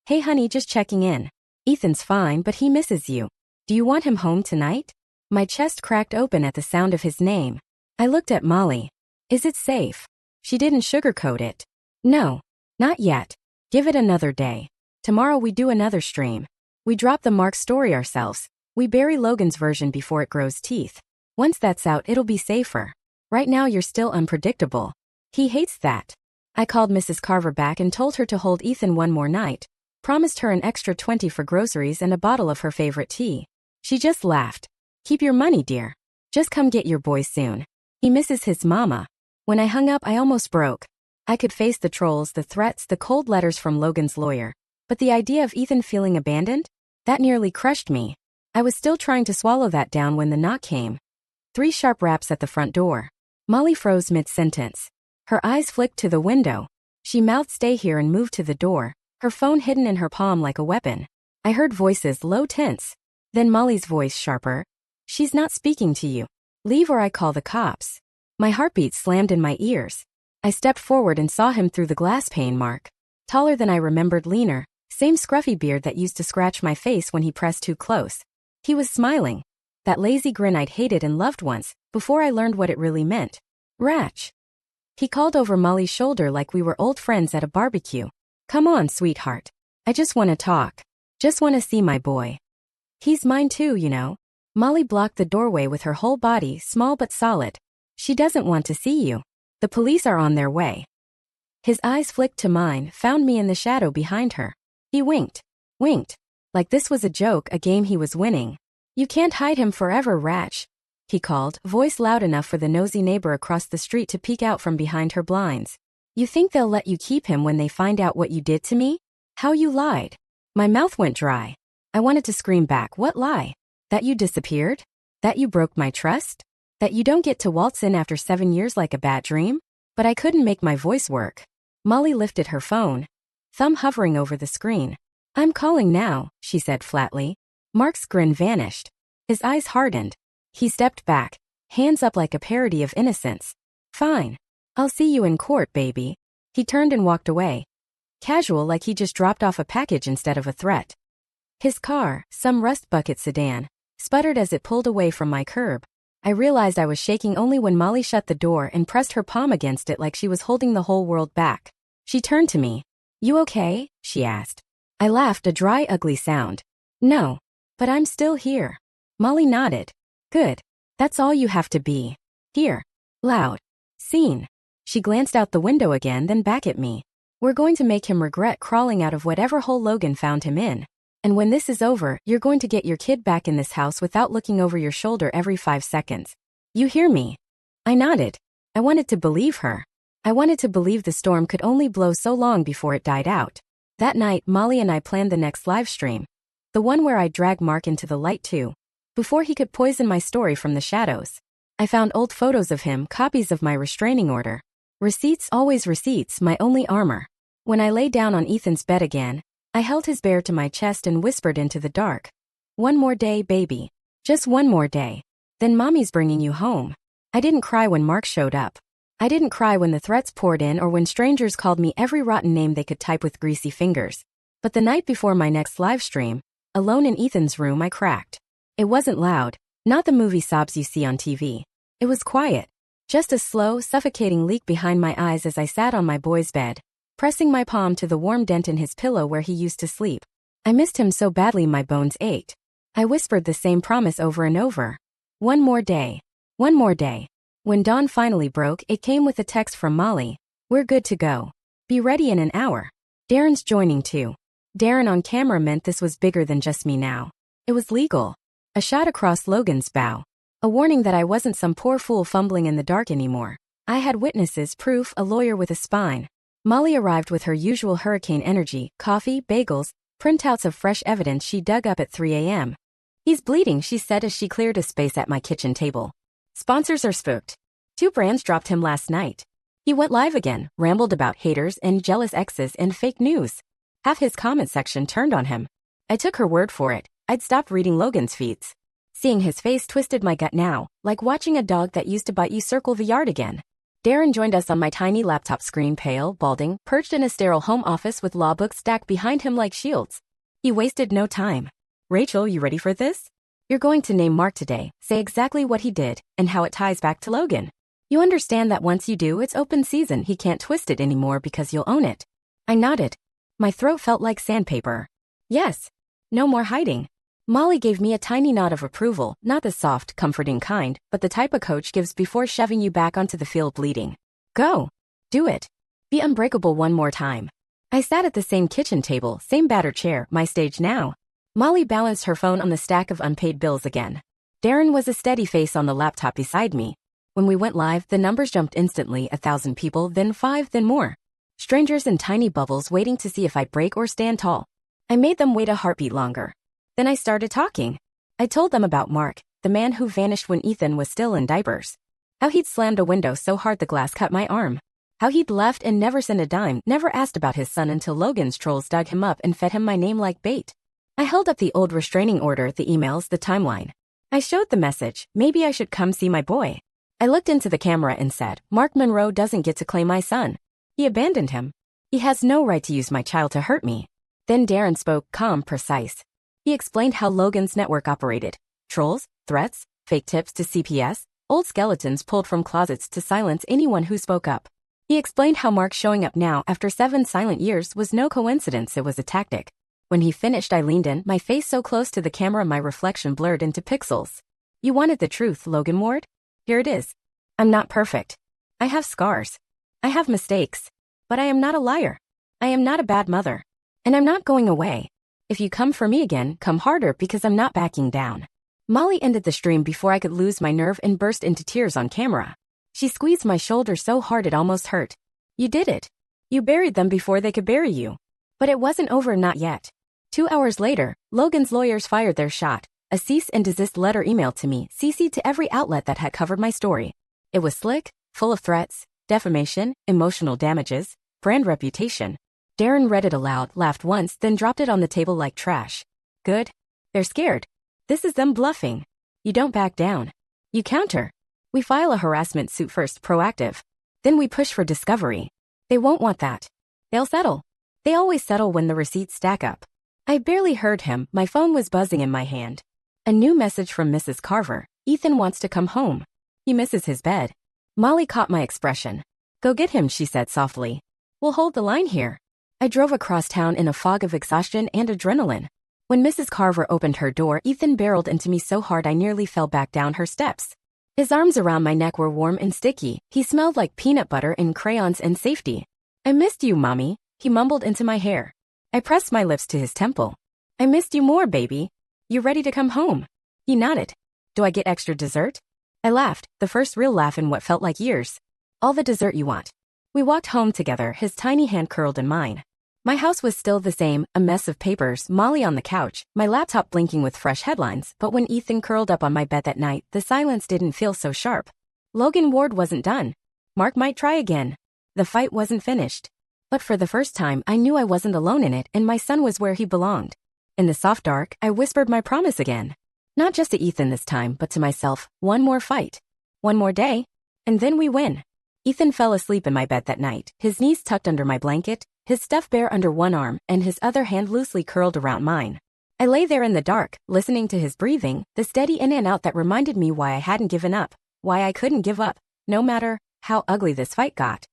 Hey honey, just checking in. Ethan's fine, but he misses you. Do you want him home tonight? My chest cracked open at the sound of his name. I looked at Molly. Is it safe? She didn't sugarcoat it. No, not yet. Give it another day. Tomorrow we do another stream. We drop the Mark story ourselves. We bury Logan's version before it grows teeth. Once that's out, it'll be safer. Right now you're still unpredictable. He hates that. I called Mrs. Carver back and told her to hold Ethan one more night. Promised her an extra 20 for groceries and a bottle of her favorite tea. She just laughed. Keep your money, dear. Just come get your boy soon. He misses his mama. When I hung up, I almost broke. I could face the trolls, the threats, the cold letters from Logan's lawyer. But the idea of Ethan feeling abandoned? That nearly crushed me. I was still trying to swallow that down when the knock came. 3 sharp raps at the front door. Molly froze mid-sentence. Her eyes flicked to the window. She mouthed stay here and moved to the door, her phone hidden in her palm like a weapon. I heard voices, low, tense. Then Molly's voice, sharper. She's not speaking to you. Leave or I call the cops. My heartbeat slammed in my ears. I stepped forward and saw him through the glass pane. Mark. Taller than I remembered, leaner, same scruffy beard that used to scratch my face when he pressed too close. He was smiling. That lazy grin I'd hated and loved once, before I learned what it really meant. Ratch. He called over Molly's shoulder like we were old friends at a barbecue. Come on, sweetheart. I just want to talk. Just want to see my boy. He's mine too, you know. Molly blocked the doorway with her whole body, small but solid. She doesn't want to see you. The police are on their way. His eyes flicked to mine, found me in the shadow behind her. He winked. Winked. Like this was a joke, a game he was winning. You can't hide him forever, Ratch. He called, voice loud enough for the nosy neighbor across the street to peek out from behind her blinds. You think they'll let you keep him when they find out what you did to me? How you lied. My mouth went dry. I wanted to scream back, what lie? That you disappeared? That you broke my trust? That you don't get to waltz in after 7 years like a bad dream? But I couldn't make my voice work. Molly lifted her phone, thumb hovering over the screen. I'm calling now, she said flatly. Mark's grin vanished. His eyes hardened. He stepped back, hands up like a parody of innocence. Fine. I'll see you in court, baby. He turned and walked away. Casual, like he just dropped off a package instead of a threat. His car, some rust bucket sedan, sputtered as it pulled away from my curb. I realized I was shaking only when Molly shut the door and pressed her palm against it like she was holding the whole world back. She turned to me. You okay? She asked. I laughed, a dry, ugly sound. No. But I'm still here. Molly nodded. Good. That's all you have to be. Here. Loud. Seen. She glanced out the window again, then back at me. We're going to make him regret crawling out of whatever hole Logan found him in. And when this is over, you're going to get your kid back in this house without looking over your shoulder every 5 seconds. You hear me? I nodded. I wanted to believe her. I wanted to believe the storm could only blow so long before it died out. That night, Molly and I planned the next live stream. The one where I'd drag Mark into the light too. Before he could poison my story from the shadows. I found old photos of him, copies of my restraining order. Receipts, always receipts, my only armor. When I lay down on Ethan's bed again, I held his bear to my chest and whispered into the dark. One more day, baby. Just one more day. Then mommy's bringing you home. I didn't cry when Mark showed up. I didn't cry when the threats poured in or when strangers called me every rotten name they could type with greasy fingers. But the night before my next live stream, alone in Ethan's room, I cracked. It wasn't loud, not the movie sobs you see on TV. It was quiet. Just a slow, suffocating leak behind my eyes as I sat on my boy's bed, pressing my palm to the warm dent in his pillow where he used to sleep. I missed him so badly my bones ached. I whispered the same promise over and over. One more day. One more day. When dawn finally broke, it came with a text from Molly. We're good to go. Be ready in an hour. Darren's joining too. Darren on camera meant this was bigger than just me now. It was legal. A shot across Logan's bow. A warning that I wasn't some poor fool fumbling in the dark anymore. I had witnesses, proof, a lawyer with a spine. Molly arrived with her usual hurricane energy, coffee, bagels, printouts of fresh evidence she dug up at 3 a.m. He's bleeding, she said as she cleared a space at my kitchen table. Sponsors are spooked. 2 brands dropped him last night. He went live again, rambled about haters and jealous exes and fake news. Half his comment section turned on him. I took her word for it. I'd stopped reading Logan's feeds. Seeing his face twisted my gut now, like watching a dog that used to bite you circle the yard again. Darren joined us on my tiny laptop screen, pale, balding, perched in a sterile home office with law books stacked behind him like shields. He wasted no time. Rachel, you ready for this? You're going to name Mark today, say exactly what he did, and how it ties back to Logan. You understand that once you do, it's open season. He can't twist it anymore because you'll own it. I nodded. My throat felt like sandpaper. Yes. No more hiding. Molly gave me a tiny nod of approval, not the soft, comforting kind, but the type a coach gives before shoving you back onto the field bleeding. Go. Do it. Be unbreakable one more time. I sat at the same kitchen table, same battered chair, my stage now. Molly balanced her phone on the stack of unpaid bills again. Darren was a steady face on the laptop beside me. When we went live, the numbers jumped instantly, 1,000 people, then 5, then more. Strangers in tiny bubbles waiting to see if I'd break or stand tall. I made them wait a heartbeat longer. Then I started talking. I told them about Mark, the man who vanished when Ethan was still in diapers. How he'd slammed a window so hard the glass cut my arm. How he'd left and never sent a dime, never asked about his son until Logan's trolls dug him up and fed him my name like bait. I held up the old restraining order, the emails, the timeline. I showed the message, maybe I should come see my boy. I looked into the camera and said, Mark Monroe doesn't get to claim my son. He abandoned him. He has no right to use my child to hurt me. Then Darren spoke, calm, precise. He explained how Logan's network operated. Trolls, threats, fake tips to CPS, old skeletons pulled from closets to silence anyone who spoke up. He explained how Mark showing up now after 7 silent years was no coincidence, it was a tactic. When he finished, I leaned in, my face so close to the camera my reflection blurred into pixels. You wanted the truth, Logan Ward? Here it is. I'm not perfect. I have scars. I have mistakes. But I am not a liar. I am not a bad mother. And I'm not going away. If you come for me again, come harder because I'm not backing down. Molly ended the stream before I could lose my nerve and burst into tears on camera. She squeezed my shoulder so hard it almost hurt. You did it. You buried them before they could bury you. But it wasn't over, not yet. 2 hours later, Logan's lawyers fired their shot. A cease and desist letter emailed to me, CC'd to every outlet that had covered my story. It was slick, full of threats, defamation, emotional damages, brand reputation. Darren read it aloud, laughed once, then dropped it on the table like trash. Good. They're scared. This is them bluffing. You don't back down. You counter. We file a harassment suit first, proactive. Then we push for discovery. They won't want that. They'll settle. They always settle when the receipts stack up. I barely heard him, my phone was buzzing in my hand. A new message from Mrs. Carver. Ethan wants to come home. He misses his bed. Molly caught my expression. Go get him, she said softly. We'll hold the line here. I drove across town in a fog of exhaustion and adrenaline. When Mrs. Carver opened her door, Ethan barreled into me so hard I nearly fell back down her steps. His arms around my neck were warm and sticky. He smelled like peanut butter and crayons and safety. I missed you, Mommy, he mumbled into my hair. I pressed my lips to his temple. I missed you more, baby. You ready to come home? He nodded. Do I get extra dessert? I laughed, the first real laugh in what felt like years. All the dessert you want. We walked home together, his tiny hand curled in mine. My house was still the same, a mess of papers, Molly on the couch, my laptop blinking with fresh headlines, but when Ethan curled up on my bed that night, the silence didn't feel so sharp. Logan Ward wasn't done. Mark might try again. The fight wasn't finished. But for the first time, I knew I wasn't alone in it, and my son was where he belonged. In the soft dark, I whispered my promise again. Not just to Ethan this time, but to myself, one more fight. One more day. And then we win. Ethan fell asleep in my bed that night, his knees tucked under my blanket, his stuffed bear under one arm, and his other hand loosely curled around mine. I lay there in the dark, listening to his breathing, the steady in and out that reminded me why I hadn't given up, why I couldn't give up, no matter how ugly this fight got.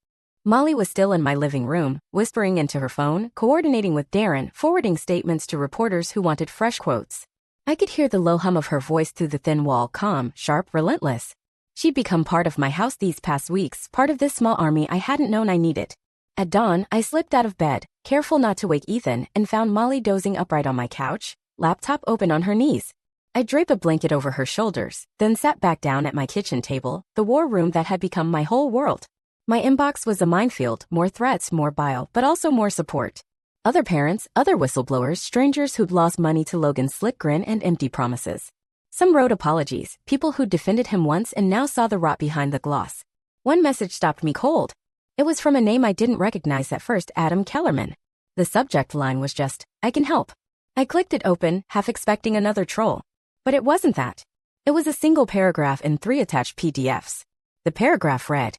Molly was still in my living room, whispering into her phone, coordinating with Darren, forwarding statements to reporters who wanted fresh quotes. I could hear the low hum of her voice through the thin wall, calm, sharp, relentless. She'd become part of my house these past weeks, part of this small army I hadn't known I needed. At dawn, I slipped out of bed, careful not to wake Ethan, and found Molly dozing upright on my couch, laptop open on her knees. I draped a blanket over her shoulders, then sat back down at my kitchen table, the war room that had become my whole world. My inbox was a minefield, more threats, more bile, but also more support. Other parents, other whistleblowers, strangers who'd lost money to Logan's slick grin and empty promises. Some wrote apologies, people who'd defended him once and now saw the rot behind the gloss. One message stopped me cold. It was from a name I didn't recognize at first, Adam Kellerman. The subject line was just, I can help. I clicked it open, half expecting another troll. But it wasn't that. It was a single paragraph and 3 attached PDFs. The paragraph read,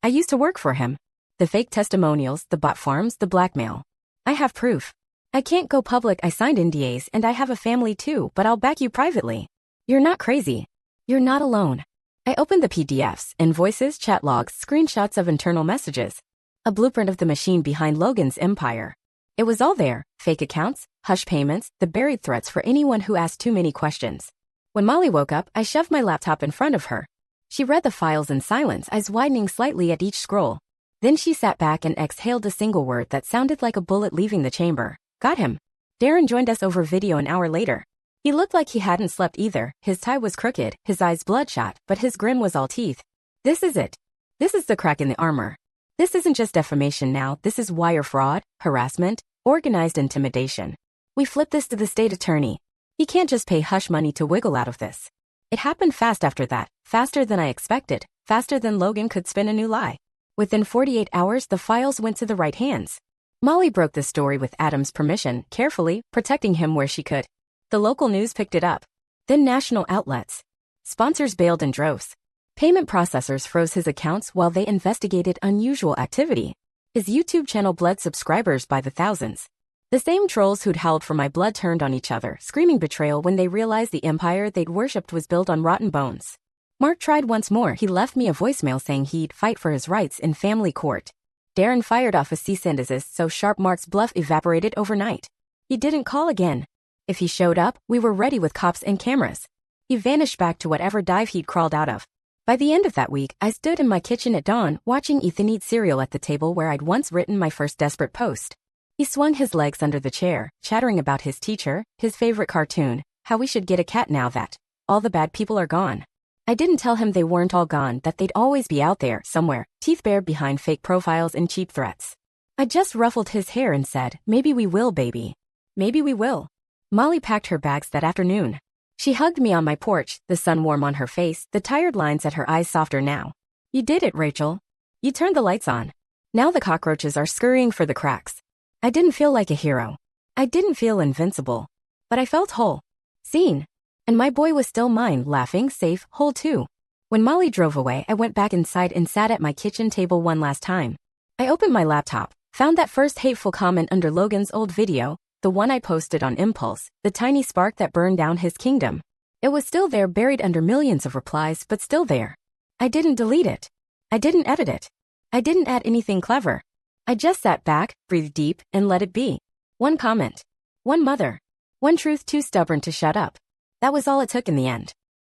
I used to work for him. The fake testimonials, the bot farms, the blackmail. I have proof. I can't go public. I signed NDAs and I have a family too, but I'll back you privately. You're not crazy. You're not alone. I opened the PDFs, invoices, chat logs, screenshots of internal messages. A blueprint of the machine behind Logan's empire. It was all there, fake accounts, hush payments, the buried threats for anyone who asked too many questions. When Molly woke up, I shoved my laptop in front of her. She read the files in silence, eyes widening slightly at each scroll. Then she sat back and exhaled a single word that sounded like a bullet leaving the chamber. Got him. Darren joined us over video an hour later. He looked like he hadn't slept either. His tie was crooked, his eyes bloodshot, but his grin was all teeth. This is it. This is the crack in the armor. This isn't just defamation now, this is wire fraud, harassment, organized intimidation. We flipped this to the state attorney. He can't just pay hush money to wiggle out of this. It happened fast after that, faster than I expected, faster than Logan could spin a new lie. Within 48 hours, the files went to the right hands. Molly broke the story with Adam's permission, carefully, protecting him where she could. The local news picked it up. Then national outlets. Sponsors bailed in droves. Payment processors froze his accounts while they investigated unusual activity. His YouTube channel bled subscribers by the thousands. The same trolls who'd howled for my blood turned on each other, screaming betrayal when they realized the empire they'd worshipped was built on rotten bones. Mark tried once more. He left me a voicemail saying he'd fight for his rights in family court. Darren fired off a cease and desist, so sharp Mark's bluff evaporated overnight. He didn't call again. If he showed up, we were ready with cops and cameras. He vanished back to whatever dive he'd crawled out of. By the end of that week, I stood in my kitchen at dawn, watching Ethan eat cereal at the table where I'd once written my first desperate post. He swung his legs under the chair, chattering about his teacher, his favorite cartoon, how we should get a cat now that all the bad people are gone. I didn't tell him they weren't all gone, that they'd always be out there, somewhere, teeth bared behind fake profiles and cheap threats. I just ruffled his hair and said, maybe we will, baby. Maybe we will. Molly packed her bags that afternoon. She hugged me on my porch, the sun warm on her face, the tired lines at her eyes softer now. You did it, Rachel. You turned the lights on. Now the cockroaches are scurrying for the cracks. I didn't feel like a hero. I didn't feel invincible. But I felt whole. Seen. And my boy was still mine, laughing, safe, whole too. When Molly drove away, I went back inside and sat at my kitchen table one last time. I opened my laptop, found that first hateful comment under Logan's old video, the one I posted on Impulse, the tiny spark that burned down his kingdom. It was still there, buried under millions of replies, but still there. I didn't delete it. I didn't edit it. I didn't add anything clever. I just sat back, breathed deep, and let it be. One comment. One mother. One truth too stubborn to shut up. That was all it took in the end.